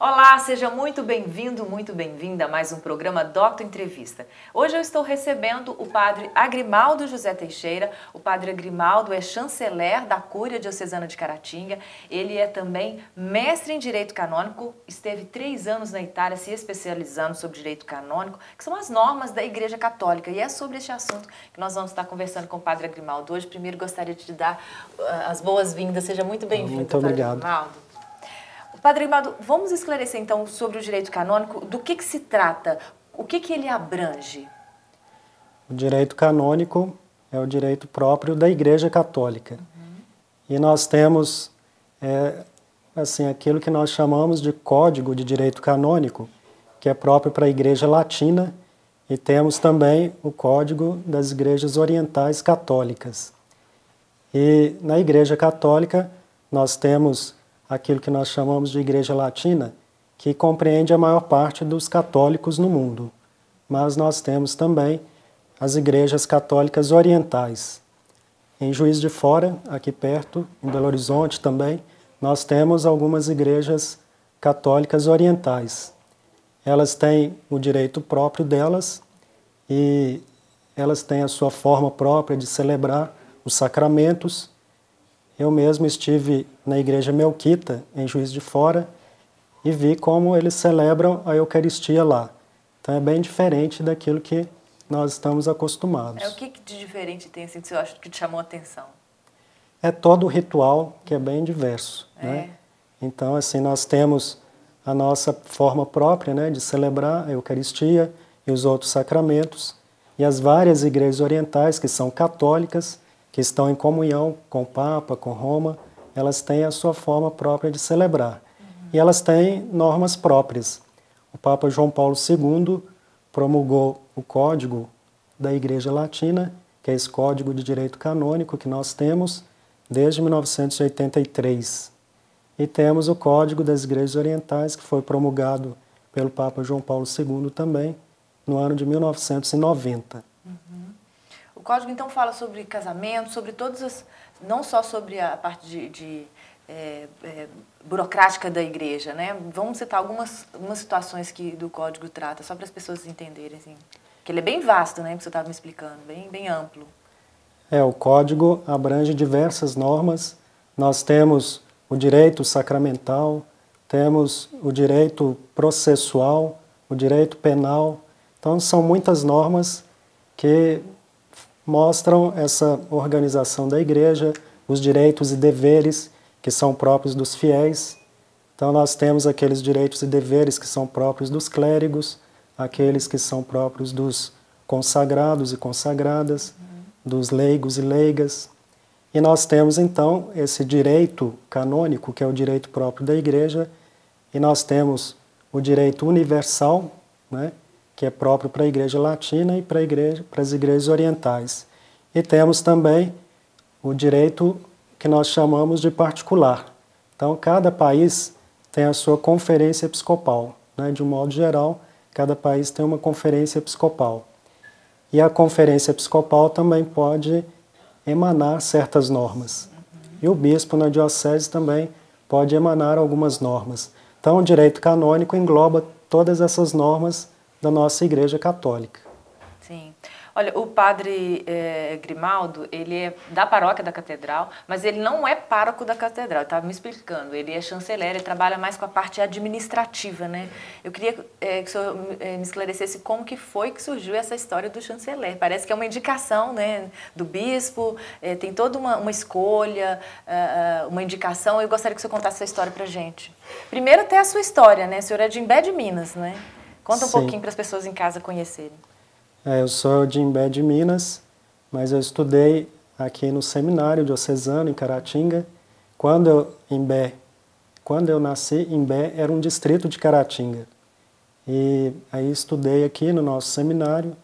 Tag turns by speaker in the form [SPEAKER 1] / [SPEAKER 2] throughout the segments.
[SPEAKER 1] Olá, seja muito bem-vindo, muito bem-vinda a mais um programa Doctor Entrevista. Hoje eu estou recebendo o padre Agrimaldo José Teixeira. O padre Agrimaldo é chanceler da Cúria Diocesana de Caratinga. Ele é também mestre em Direito Canônico, esteve 3 anos na Itália se especializando sobre Direito Canônico, que são as normas da Igreja Católica. E é sobre este assunto que nós vamos estar conversando com o padre Agrimaldo hoje. Primeiro gostaria de te dar as boas-vindas. Seja muito bem-vindo,
[SPEAKER 2] Muito obrigado.
[SPEAKER 1] Padre Agrimaldo. Padre Agrimaldo, vamos esclarecer então sobre o direito canônico, do que se trata, o que ele abrange?
[SPEAKER 2] O direito canônico é o direito próprio da Igreja Católica. E nós temos aquilo que nós chamamos de Código de Direito Canônico, que é próprio para a Igreja Latina, e temos também o Código das Igrejas Orientais Católicas. E na Igreja Católica nós temos aquilo que nós chamamos de Igreja Latina, que compreende a maior parte dos católicos no mundo. Mas nós temos também as igrejas católicas orientais. Em Juiz de Fora, aqui perto, em Belo Horizonte também, nós temos algumas igrejas católicas orientais. Elas têm o direito próprio delas e elas têm a sua forma própria de celebrar os sacramentos. Eu mesmo estive na Igreja Melquita, em Juiz de Fora, e vi como eles celebram a Eucaristia lá. Então é bem diferente daquilo que nós estamos acostumados.
[SPEAKER 1] O que de diferente tem, assim, que você acha que te chamou a atenção?
[SPEAKER 2] É todo o ritual que é bem diverso. Né? Então, assim, nós temos a nossa forma própria, né, de celebrar a Eucaristia e os outros sacramentos, e as várias igrejas orientais, que são católicas, que estão em comunhão com o Papa, com Roma, elas têm a sua forma própria de celebrar. E elas têm normas próprias. O Papa João Paulo II promulgou o Código da Igreja Latina, que é esse Código de Direito Canônico que nós temos desde 1983. E temos o Código das Igrejas Orientais, que foi promulgado pelo Papa João Paulo II também, no ano de 1990.
[SPEAKER 1] O Código, então, fala sobre casamento, sobre todas as... não só sobre a parte burocrática da igreja, né? Vamos citar algumas situações que do Código trata, só para as pessoas entenderem, assim. Que ele é bem vasto, né? Que você estava me explicando, bem amplo.
[SPEAKER 2] O Código abrange diversas normas. Nós temos o direito sacramental, temos o direito processual, o direito penal. Então, são muitas normas que mostram essa organização da igreja, os direitos e deveres que são próprios dos fiéis. Então nós temos aqueles direitos e deveres que são próprios dos clérigos, aqueles que são próprios dos consagrados e consagradas, dos leigos e leigas. E nós temos então esse direito canônico, que é o direito próprio da igreja, e nós temos o direito universal, né, que é próprio para a Igreja Latina e para as igrejas orientais. E temos também o direito que nós chamamos de particular. Então, cada país tem a sua conferência episcopal. Né? De um modo geral, cada país tem uma conferência episcopal. E a conferência episcopal também pode emanar certas normas. E o bispo na diocese também pode emanar algumas normas. Então, o direito canônico engloba todas essas normas da nossa Igreja Católica.
[SPEAKER 1] Sim. Olha, o padre Grimaldo, ele é da paróquia da Catedral, mas ele não é pároco da Catedral, ele estava me explicando. Ele é chanceler, ele trabalha mais com a parte administrativa, né? Eu queria que o senhor me esclarecesse como que foi que surgiu essa história do chanceler. Parece que é uma indicação, né, do bispo, tem toda uma escolha, uma indicação. Eu gostaria que o senhor contasse essa história para a gente. Primeiro, até a sua história, né? O senhor é de Imbé de Minas, né? Conta um pouquinho para as pessoas em casa conhecerem.
[SPEAKER 2] Eu sou de Imbé de Minas, mas eu estudei aqui no seminário diocesano, em Caratinga. Quando eu nasci, Imbé era um distrito de Caratinga. E aí estudei aqui no nosso seminário.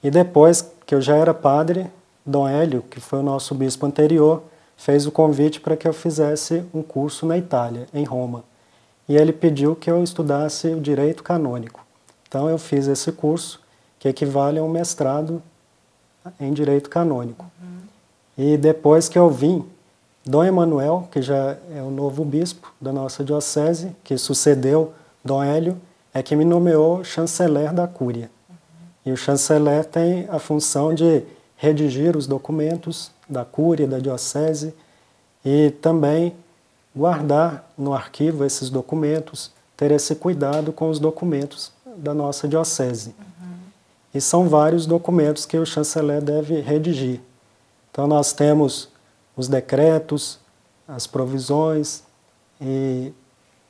[SPEAKER 2] E depois que eu já era padre, Dom Hélio, que foi o nosso bispo anterior, fez o convite para que eu fizesse um curso na Itália, em Roma. E ele pediu que eu estudasse o direito canônico. Então eu fiz esse curso, que equivale a um mestrado em direito canônico. E depois que eu vim Dom Emanuel, que já é o novo bispo da nossa diocese, que sucedeu Dom Hélio, é que me nomeou chanceler da Cúria. E o chanceler tem a função de redigir os documentos da Cúria, da diocese, e também guardar no arquivo esses documentos, ter esse cuidado com os documentos da nossa diocese. E são vários documentos que o chanceler deve redigir. Então nós temos os decretos, as provisões e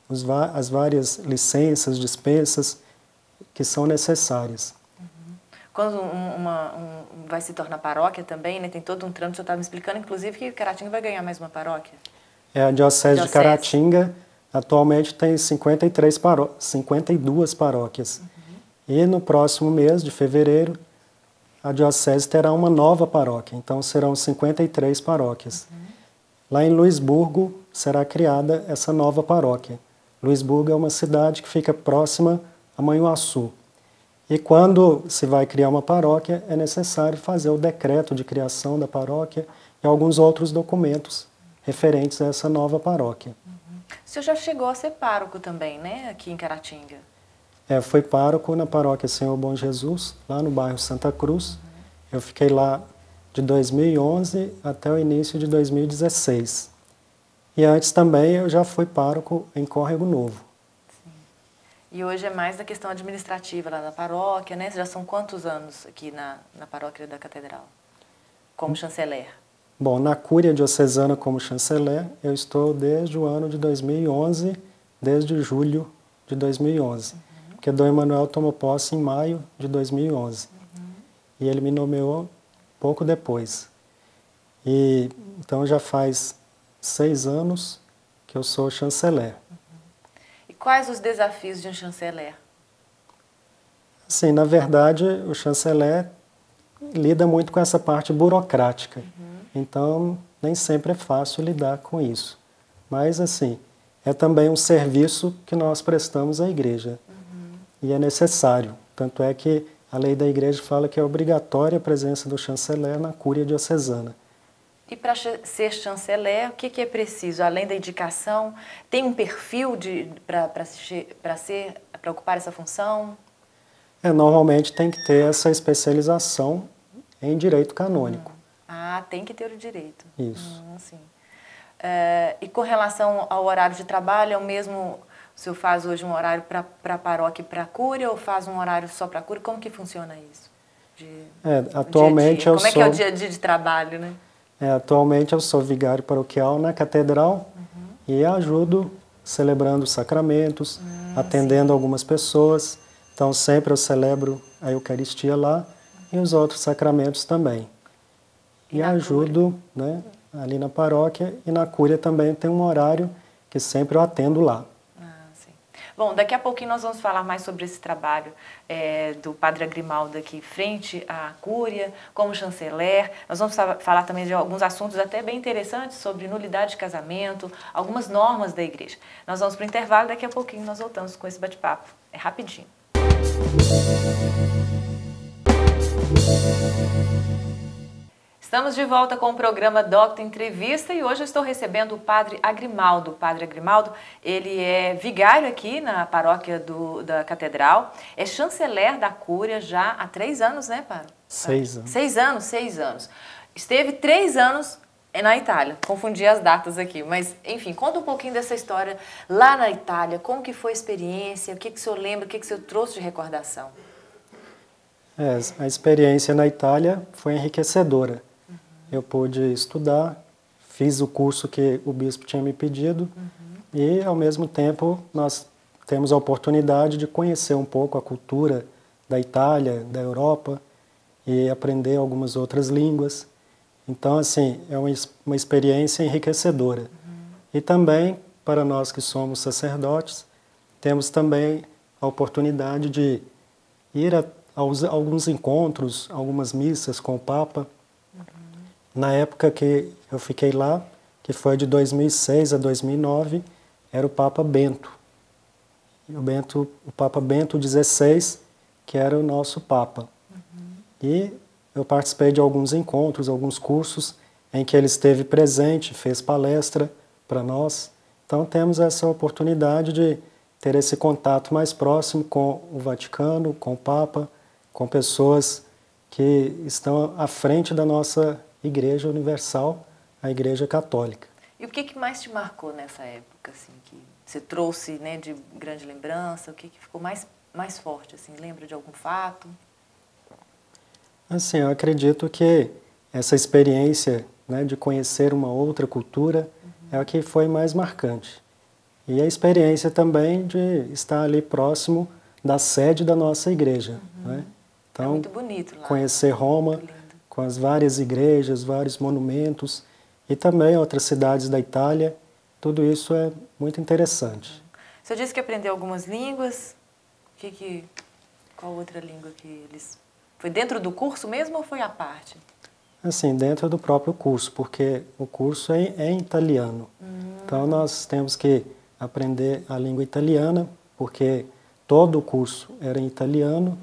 [SPEAKER 2] as várias licenças, dispensas que são necessárias.
[SPEAKER 1] Quando vai se tornar paróquia também, né, tem todo um trâmite, o senhor estava me explicando, inclusive, que Caratinga vai ganhar mais uma paróquia.
[SPEAKER 2] A Diocese de Caratinga atualmente tem 52 paróquias. E no próximo mês de fevereiro, a Diocese terá uma nova paróquia, então serão 53 paróquias. Lá em Luisburgo será criada essa nova paróquia. Luisburgo é uma cidade que fica próxima a Manhuaçu. E quando se vai criar uma paróquia, é necessário fazer o decreto de criação da paróquia e alguns outros documentos referentes a essa nova paróquia.
[SPEAKER 1] O senhor já chegou a ser pároco também, né, aqui em Caratinga?
[SPEAKER 2] Fui pároco na paróquia Senhor Bom Jesus, lá no bairro Santa Cruz. Eu fiquei lá de 2011 até o início de 2016. E antes também eu já fui pároco em Córrego Novo.
[SPEAKER 1] E hoje é mais da questão administrativa lá na paróquia, né? Já são quantos anos aqui na paróquia da Catedral, como chanceler?
[SPEAKER 2] Bom, na Cúria Diocesana como chanceler, eu estou desde o ano de 2011, desde julho de 2011. Porque Dom Emanuel tomou posse em maio de 2011. E ele me nomeou pouco depois. E então já faz 6 anos que eu sou chanceler.
[SPEAKER 1] Quais os desafios de um chanceler?
[SPEAKER 2] Sim, na verdade, o chanceler lida muito com essa parte burocrática. Então, nem sempre é fácil lidar com isso. Mas, assim, é também um serviço que nós prestamos à igreja. E é necessário. Tanto é que a lei da igreja fala que é obrigatória a presença do chanceler na Cúria Diocesana.
[SPEAKER 1] E para ser chanceler, o que é preciso? Além da indicação, tem um perfil para ocupar essa função?
[SPEAKER 2] Normalmente tem que ter essa especialização em direito canônico.
[SPEAKER 1] Tem que ter o direito.
[SPEAKER 2] Isso.
[SPEAKER 1] Sim. E com relação ao horário de trabalho, é o mesmo, o senhor faz hoje um horário para a paróquia e para a Cúria, ou faz um horário só para a Cúria? Como que funciona isso?
[SPEAKER 2] Atualmente
[SPEAKER 1] dia -dia? Como é que é o dia a dia de trabalho, né?
[SPEAKER 2] Atualmente eu sou vigário paroquial na Catedral e ajudo celebrando os sacramentos, atendendo algumas pessoas. Então sempre eu celebro a Eucaristia lá e os outros sacramentos também. E ajudo, né, ali na paróquia, e na Cúria também tem um horário que sempre eu atendo lá.
[SPEAKER 1] Bom, daqui a pouquinho nós vamos falar mais sobre esse trabalho do Padre Agrimaldo aqui frente à Cúria, como chanceler. Nós vamos falar também de alguns assuntos até bem interessantes sobre nulidade de casamento, algumas normas da igreja. Nós vamos para o intervalo, daqui a pouquinho nós voltamos com esse bate-papo. É rapidinho. Estamos de volta com o programa Docta Entrevista e hoje eu estou recebendo o Padre Agrimaldo. O Padre Agrimaldo, ele é vigário aqui na paróquia da Catedral, é chanceler da Cúria já há 3 anos, né, Padre?
[SPEAKER 2] 6 anos.
[SPEAKER 1] 6 anos. Esteve 3 anos na Itália, confundi as datas aqui, mas enfim, conta um pouquinho dessa história lá na Itália, como que foi a experiência, o que o senhor lembra, o que o senhor trouxe de recordação?
[SPEAKER 2] A experiência na Itália foi enriquecedora. Eu pude estudar, fiz o curso que o bispo tinha me pedido e, ao mesmo tempo, nós temos a oportunidade de conhecer um pouco a cultura da Itália, da Europa e aprender algumas outras línguas. Então, assim, é uma experiência enriquecedora. E também, para nós que somos sacerdotes, temos também a oportunidade de ir a alguns encontros, algumas missas com o Papa. Na época que eu fiquei lá, que foi de 2006 a 2009, era o Papa Bento. O Papa Bento XVI, que era o nosso Papa. E eu participei de alguns encontros, alguns cursos em que ele esteve presente, fez palestra para nós. Então temos essa oportunidade de ter esse contato mais próximo com o Vaticano, com o Papa, com pessoas que estão à frente da nossa Igreja Universal, a Igreja Católica.
[SPEAKER 1] E o que mais te marcou nessa época, assim, que você trouxe, né, de grande lembrança? O que ficou mais forte, assim? Lembra de algum fato?
[SPEAKER 2] Assim, eu acredito que essa experiência, né, de conhecer uma outra cultura é a que foi mais marcante. E a experiência também de estar ali próximo da sede da nossa igreja. Né? Então,
[SPEAKER 1] é muito bonito lá.
[SPEAKER 2] Conhecer Roma, com as várias igrejas, vários monumentos, e também outras cidades da Itália, tudo isso é muito interessante.
[SPEAKER 1] Você disse que aprendeu algumas línguas. Qual outra língua que eles... Foi dentro do curso mesmo ou foi à parte?
[SPEAKER 2] Assim, dentro do próprio curso, porque o curso é em italiano. Então, nós temos que aprender a língua italiana, porque todo o curso era em italiano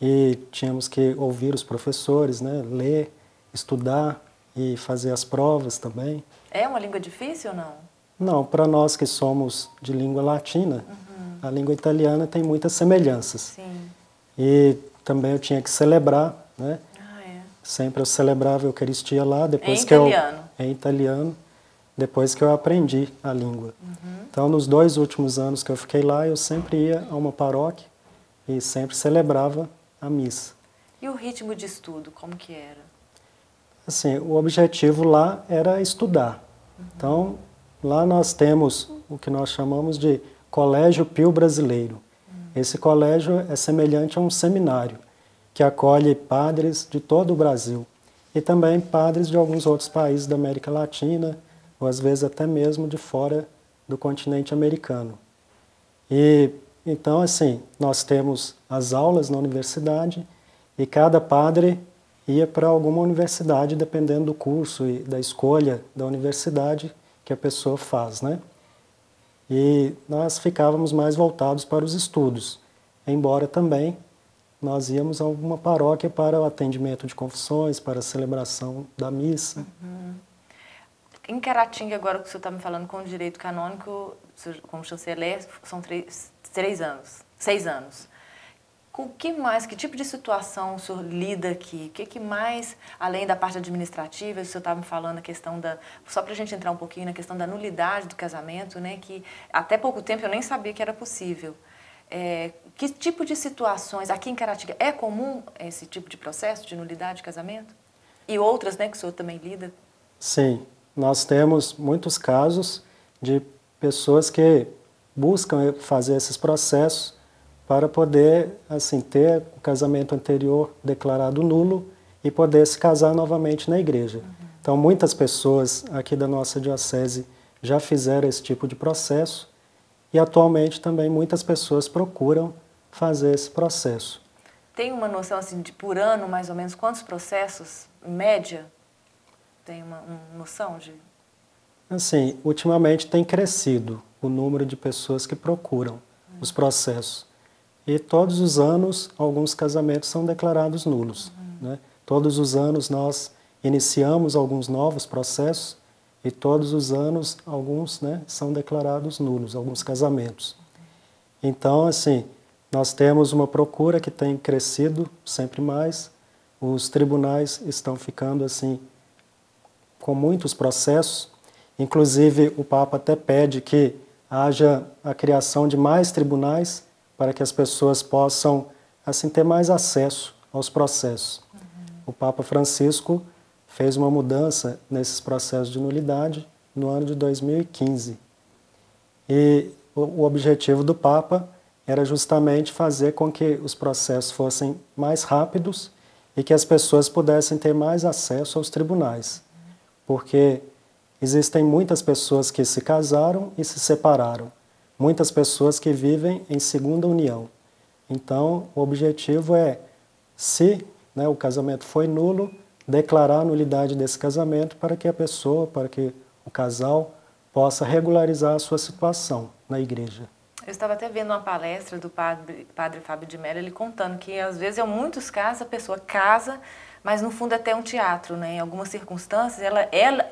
[SPEAKER 2] e tínhamos que ouvir os professores, né, ler, estudar e fazer as provas também.
[SPEAKER 1] É uma língua difícil ou não?
[SPEAKER 2] Não, para nós que somos de língua latina, a língua italiana tem muitas semelhanças.
[SPEAKER 1] Sim.
[SPEAKER 2] E também eu tinha que celebrar, né?
[SPEAKER 1] É.
[SPEAKER 2] Sempre eu celebrava a Eucaristia lá, depois em italiano, depois que eu aprendi a língua. Então, nos 2 últimos anos que eu fiquei lá, eu sempre ia a uma paróquia e sempre celebrava a missa.
[SPEAKER 1] E o ritmo de estudo, como que era?
[SPEAKER 2] Assim, o objetivo lá era estudar. Então, lá nós temos o que nós chamamos de Colégio Pio Brasileiro. Esse colégio é semelhante a um seminário, que acolhe padres de todo o Brasil e também padres de alguns outros países da América Latina, ou às vezes até mesmo de fora do continente americano. E então, assim, nós temos as aulas na universidade e cada padre ia para alguma universidade, dependendo do curso e da escolha da universidade que a pessoa faz, né? E nós ficávamos mais voltados para os estudos, embora também nós íamos a alguma paróquia para o atendimento de confissões, para a celebração da missa.
[SPEAKER 1] Em Caratinga, agora que o senhor está me falando com o direito canônico, como chanceler, são 6 anos. Com que tipo de situação o senhor lida aqui? O que mais, além da parte administrativa, o senhor estava me falando a questão da... Só para a gente entrar um pouquinho na questão da nulidade do casamento, né, que até pouco tempo eu nem sabia que era possível. Que tipo de situações, aqui em Caratinga, é comum esse tipo de processo de nulidade de casamento? E outras, né, que o senhor também lida?
[SPEAKER 2] Sim, nós temos muitos casos de pessoas que buscam fazer esses processos para poder, assim, ter o casamento anterior declarado nulo e poder se casar novamente na igreja. Então, muitas pessoas aqui da nossa diocese já fizeram esse tipo de processo e atualmente também muitas pessoas procuram fazer esse processo.
[SPEAKER 1] Tem uma noção, assim, de por ano, mais ou menos, quantos processos, em média? Tem uma noção de...
[SPEAKER 2] Assim, ultimamente tem crescido o número de pessoas que procuram os processos. E todos os anos, alguns casamentos são declarados nulos. Né? Todos os anos nós iniciamos alguns novos processos e todos os anos alguns, né, são declarados nulos, alguns casamentos. Então, assim, nós temos uma procura que tem crescido sempre mais. Os tribunais estão ficando, assim, com muitos processos. Inclusive, o Papa até pede que haja a criação de mais tribunais para que as pessoas possam, assim, ter mais acesso aos processos. O Papa Francisco fez uma mudança nesses processos de nulidade no ano de 2015. E o objetivo do Papa era justamente fazer com que os processos fossem mais rápidos e que as pessoas pudessem ter mais acesso aos tribunais. Porque existem muitas pessoas que se casaram e se separaram. Muitas pessoas que vivem em segunda união. Então, o objetivo é, se, né, o casamento foi nulo, declarar a nulidade desse casamento para que a pessoa, para que o casal possa regularizar a sua situação na igreja.
[SPEAKER 1] Eu estava até vendo uma palestra do padre Fábio de Mello, ele contando que às vezes, em muitos casos, a pessoa casa, mas no fundo é até um teatro, né? Em algumas circunstâncias,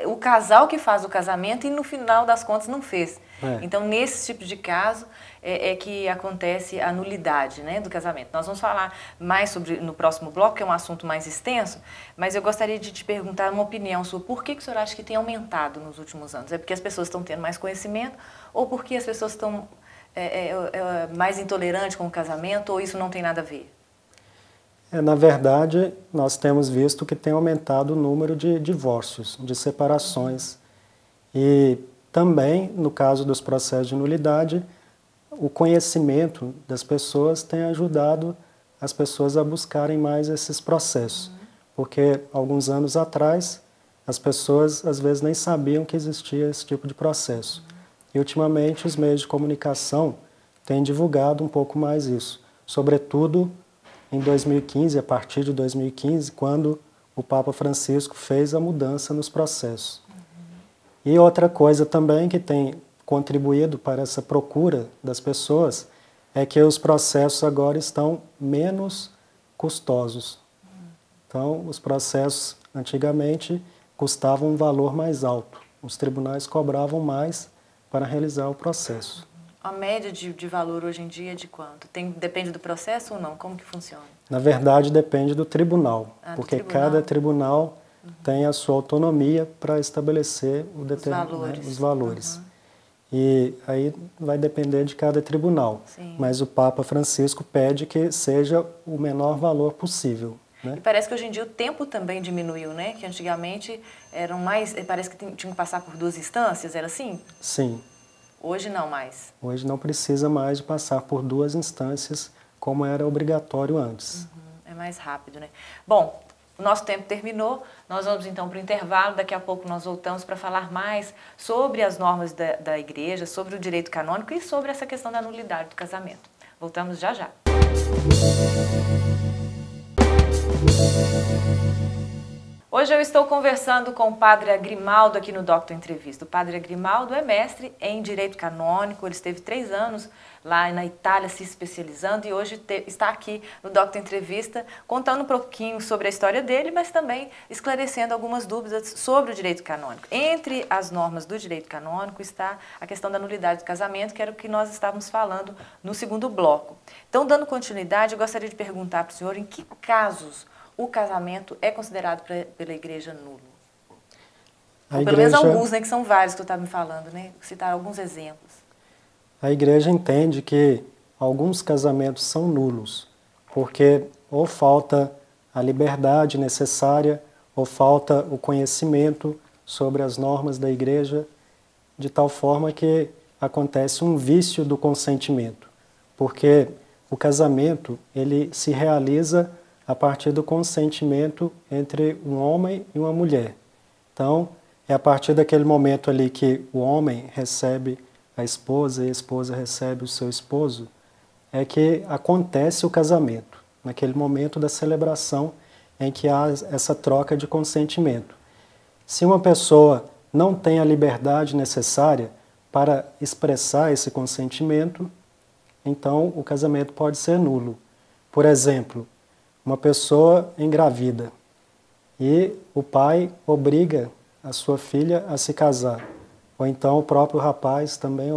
[SPEAKER 1] o casal que faz o casamento e no final das contas não fez. Então, nesse tipo de caso, é que acontece a nulidade, né, do casamento. Nós vamos falar mais sobre no próximo bloco, que é um assunto mais extenso, mas eu gostaria de te perguntar uma opinião sua. Por que o senhor acha que tem aumentado nos últimos anos? É porque as pessoas estão tendo mais conhecimento ou porque as pessoas estão mais intolerantes com o casamento, ou isso não tem nada a ver?
[SPEAKER 2] Na verdade, nós temos visto que tem aumentado o número de divórcios, de separações. E também, no caso dos processos de nulidade, o conhecimento das pessoas tem ajudado as pessoas a buscarem mais esses processos. Porque, alguns anos atrás, as pessoas às vezes nem sabiam que existia esse tipo de processo. E, ultimamente, os meios de comunicação têm divulgado um pouco mais isso. Sobretudo em 2015, a partir de 2015, quando o Papa Francisco fez a mudança nos processos. E outra coisa também que tem contribuído para essa procura das pessoas é que os processos agora estão menos custosos. Então, os processos antigamente custavam um valor mais alto. Os tribunais cobravam mais para realizar o processo.
[SPEAKER 1] A média de valor hoje em dia é de quanto? Depende do processo ou não? Como que funciona?
[SPEAKER 2] Na verdade, depende do tribunal, porque
[SPEAKER 1] do tribunal?
[SPEAKER 2] cada tribunal tem a sua autonomia para estabelecer os valores. E aí vai depender de cada tribunal.
[SPEAKER 1] Sim.
[SPEAKER 2] Mas o Papa Francisco pede que seja o menor valor possível. Né?
[SPEAKER 1] E parece que hoje em dia o tempo também diminuiu, né? Que antigamente parece que tinham que passar por 2 instâncias, era assim?
[SPEAKER 2] Sim.
[SPEAKER 1] Hoje não mais.
[SPEAKER 2] Hoje não precisa mais de passar por 2 instâncias, como era obrigatório antes.
[SPEAKER 1] É mais rápido, né? Bom, o nosso tempo terminou, nós vamos então para o intervalo, daqui a pouco nós voltamos para falar mais sobre as normas da igreja, sobre o direito canônico e sobre essa questão da nulidade do casamento. Voltamos já já. Hoje eu estou conversando com o Padre Agrimaldo aqui no Doctor Entrevista. O Padre Agrimaldo é mestre em Direito Canônico, ele esteve 3 anos lá na Itália se especializando e hoje está aqui no Doctor Entrevista contando um pouquinho sobre a história dele, mas também esclarecendo algumas dúvidas sobre o direito canônico. Entre as normas do direito canônico está a questão da nulidade do casamento, que era o que nós estávamos falando no segundo bloco. Então, dando continuidade, eu gostaria de perguntar para o senhor em que casos o casamento é considerado pela igreja nulo? Ou pelo menos alguns, né, que são vários que eu estava me falando, né? Citar alguns exemplos.
[SPEAKER 2] A igreja entende que alguns casamentos são nulos, porque ou falta a liberdade necessária, ou falta o conhecimento sobre as normas da igreja, de tal forma que acontece um vício do consentimento. Porque o casamento, ele se realiza a partir do consentimento entre um homem e uma mulher. Então, é a partir daquele momento ali que o homem recebe a esposa e a esposa recebe o seu esposo, é que acontece o casamento, naquele momento da celebração em que há essa troca de consentimento. Se uma pessoa não tem a liberdade necessária para expressar esse consentimento, então o casamento pode ser nulo. Por exemplo, uma pessoa engravida e o pai obriga a sua filha a se casar. Ou então o próprio rapaz também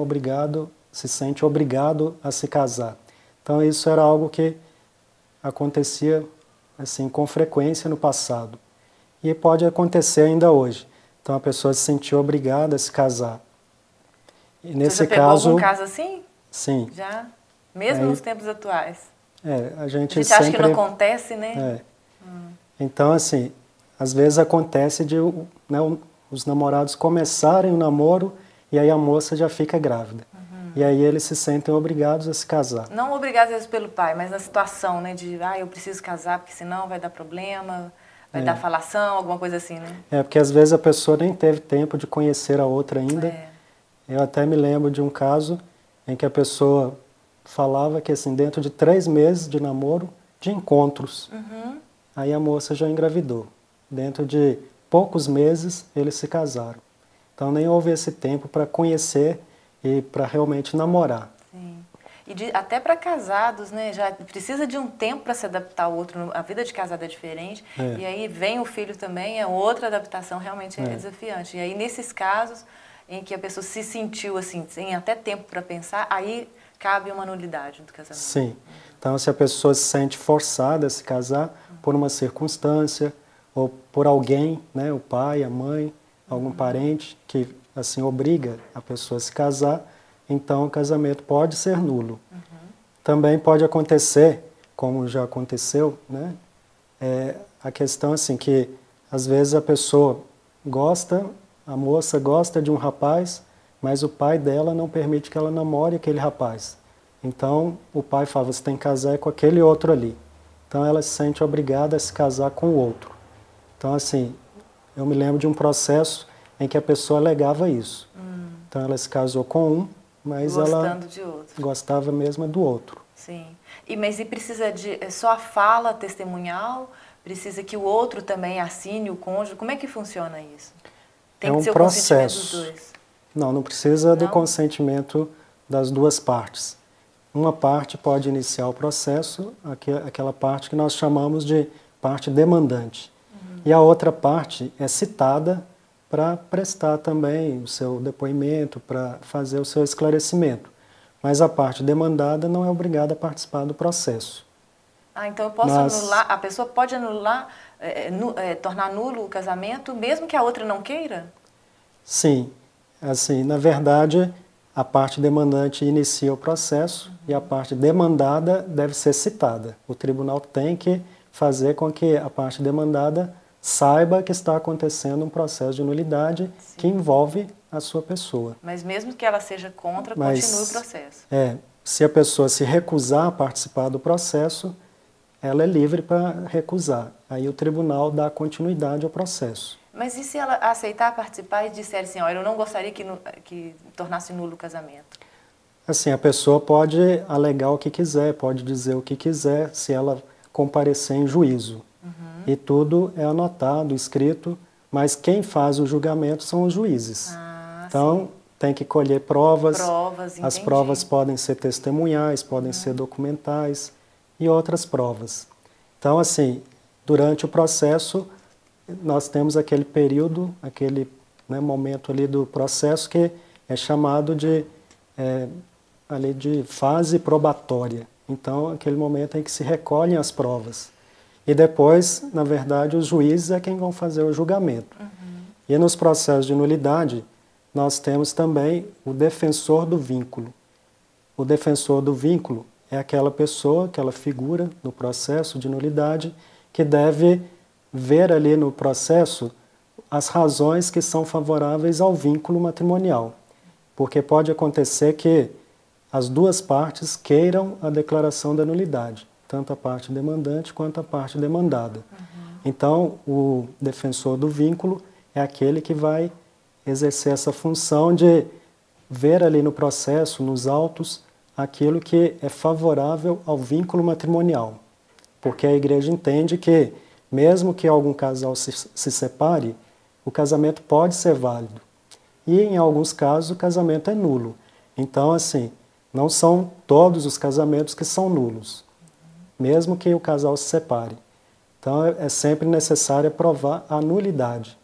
[SPEAKER 2] se sente obrigado a se casar. Então isso era algo que acontecia assim com frequência no passado. E pode acontecer ainda hoje. Então a pessoa se sentiu obrigada a se casar. E nesse
[SPEAKER 1] Você já pegou algum caso assim?
[SPEAKER 2] Sim.
[SPEAKER 1] Já? Mesmo nos tempos atuais?
[SPEAKER 2] A gente
[SPEAKER 1] acha que não acontece, né?
[SPEAKER 2] Então, assim, às vezes acontece de os namorados começarem o namoro e aí a moça já fica grávida. E aí eles se sentem obrigados a se casar.
[SPEAKER 1] Não obrigados às vezes pelo pai, mas na situação, né? De, eu preciso casar porque senão vai dar problema, vai dar falação, alguma coisa assim, né?
[SPEAKER 2] Porque às vezes a pessoa nem teve tempo de conhecer a outra ainda. Eu até me lembro de um caso em que a pessoa falava que assim, dentro de 3 meses de namoro, de encontros, aí a moça já engravidou. Dentro de poucos meses, eles se casaram. Então nem houve esse tempo para conhecer e para realmente namorar.
[SPEAKER 1] Sim. Até para casados, né? Já precisa de um tempo para se adaptar ao outro. A vida de casado é diferente. E aí vem o filho também, é outra adaptação, realmente é desafiante. E aí, nesses casos em que a pessoa se sentiu assim, sem até tempo para pensar, aí cabe uma nulidade do casamento.
[SPEAKER 2] Sim. Então, se a pessoa se sente forçada a se casar por uma circunstância ou por alguém, né, o pai, a mãe, algum parente que assim obriga a pessoa a se casar, então o casamento pode ser nulo. Também pode acontecer, como já aconteceu, né, a questão assim que às vezes a pessoa gosta, a moça gosta de um rapaz, mas o pai dela não permite que ela namore aquele rapaz. Então o pai fala, você tem que casar com aquele outro ali. Então ela se sente obrigada a se casar com o outro. Então assim, eu me lembro de um processo em que a pessoa alegava isso. Então ela se casou com um, mas ela
[SPEAKER 1] de outro.
[SPEAKER 2] Gostava mesmo do outro.
[SPEAKER 1] Sim. Mas precisa de só a fala testemunhal? Precisa que o outro também assine o cônjuge? Como é que funciona isso? Tem que ser o consentimento dos dois?
[SPEAKER 2] Não precisa do consentimento das duas partes. Uma parte pode iniciar o processo, aquela parte que nós chamamos de parte demandante. E a outra parte é citada para prestar também o seu depoimento, para fazer o seu esclarecimento. Mas a parte demandada não é obrigada a participar do processo.
[SPEAKER 1] Então eu posso anular, a pessoa pode anular, tornar nulo o casamento, mesmo que a outra não queira?
[SPEAKER 2] Sim. Assim, na verdade, a parte demandante inicia o processo e a parte demandada deve ser citada. O tribunal tem que fazer com que a parte demandada saiba que está acontecendo um processo de nulidade que envolve a sua pessoa.
[SPEAKER 1] Mas mesmo que ela seja contra, continue o processo.
[SPEAKER 2] Se a pessoa se recusar a participar do processo, ela é livre para recusar. Aí o tribunal dá continuidade ao processo.
[SPEAKER 1] Mas e se ela aceitar participar e disser assim, olha, eu não gostaria que tornasse nulo o casamento?
[SPEAKER 2] Assim, a pessoa pode alegar o que quiser, pode dizer o que quiser, se ela comparecer em juízo. E tudo é anotado, escrito, mas quem faz o julgamento são os juízes. Então, tem que colher provas. As provas podem ser testemunhais, podem ser documentais e outras provas. Então, assim, durante o processo, nós temos aquele período, aquele momento ali do processo que é chamado de fase probatória. Então, aquele momento em que se recolhem as provas. E depois, na verdade, os juízes é quem vão fazer o julgamento. E nos processos de nulidade, nós temos também o defensor do vínculo. O defensor do vínculo é aquela pessoa, aquela figura no processo de nulidade que deve ver ali no processo as razões que são favoráveis ao vínculo matrimonial. Porque pode acontecer que as duas partes queiram a declaração da nulidade, tanto a parte demandante quanto a parte demandada. Então, o defensor do vínculo é aquele que vai exercer essa função de ver ali no processo, nos autos, aquilo que é favorável ao vínculo matrimonial. Porque a igreja entende que, mesmo que algum casal se separe, o casamento pode ser válido. E, em alguns casos, o casamento é nulo. Então, assim, não são todos os casamentos que são nulos, mesmo que o casal se separe. Então, é sempre necessário provar a nulidade.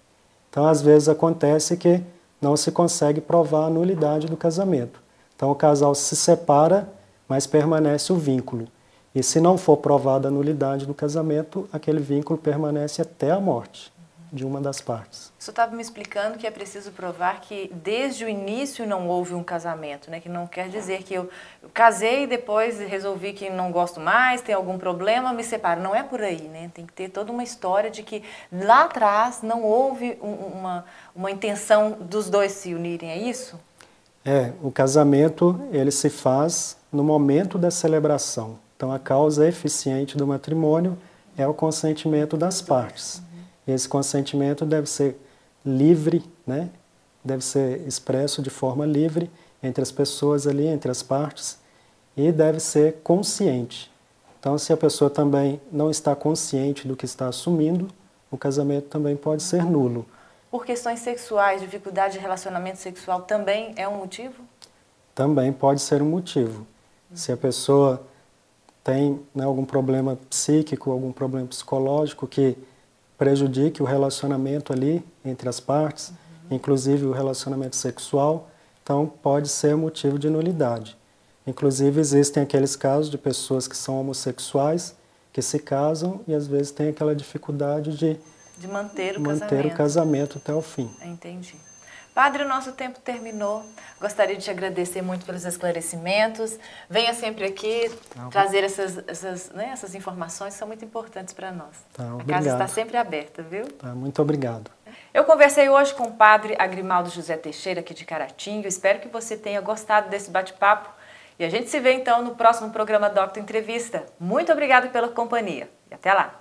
[SPEAKER 2] Então, às vezes acontece que não se consegue provar a nulidade do casamento. Então, o casal se separa, mas permanece o vínculo. E se não for provada a nulidade do casamento, aquele vínculo permanece até a morte de uma das partes.
[SPEAKER 1] O senhor estava me explicando que é preciso provar que desde o início não houve um casamento, né? Que não quer dizer que eu casei e depois resolvi que não gosto mais, tem algum problema, me separo. Não é por aí, né? Tem que ter toda uma história de que lá atrás não houve uma intenção dos dois se unirem, é isso?
[SPEAKER 2] O casamento ele se faz no momento da celebração. Então a causa eficiente do matrimônio é o consentimento das partes. Esse consentimento deve ser livre, né? Deve ser expresso de forma livre entre as pessoas ali, entre as partes, e deve ser consciente. Então, se a pessoa também não está consciente do que está assumindo, o casamento também pode ser nulo.
[SPEAKER 1] Por questões sexuais, dificuldade de relacionamento sexual também é um motivo?
[SPEAKER 2] Também pode ser um motivo. Se a pessoa tem, né, algum problema psíquico, algum problema psicológico que prejudique o relacionamento ali entre as partes, inclusive o relacionamento sexual, então pode ser motivo de nulidade. Inclusive existem aqueles casos de pessoas que são homossexuais, que se casam e às vezes tem aquela dificuldade de
[SPEAKER 1] manter
[SPEAKER 2] o casamento até o fim.
[SPEAKER 1] Entendi. Padre, o nosso tempo terminou. Gostaria de te agradecer muito pelos esclarecimentos. Venha sempre aqui trazer essas informações que são muito importantes para nós.
[SPEAKER 2] Obrigado.
[SPEAKER 1] A casa está sempre aberta, viu?
[SPEAKER 2] Muito obrigado.
[SPEAKER 1] Eu conversei hoje com o Padre Agrimaldo José Teixeira, aqui de Caratinga. Eu espero que você tenha gostado desse bate-papo. E a gente se vê então no próximo programa Doctor Entrevista. Muito obrigada pela companhia e até lá!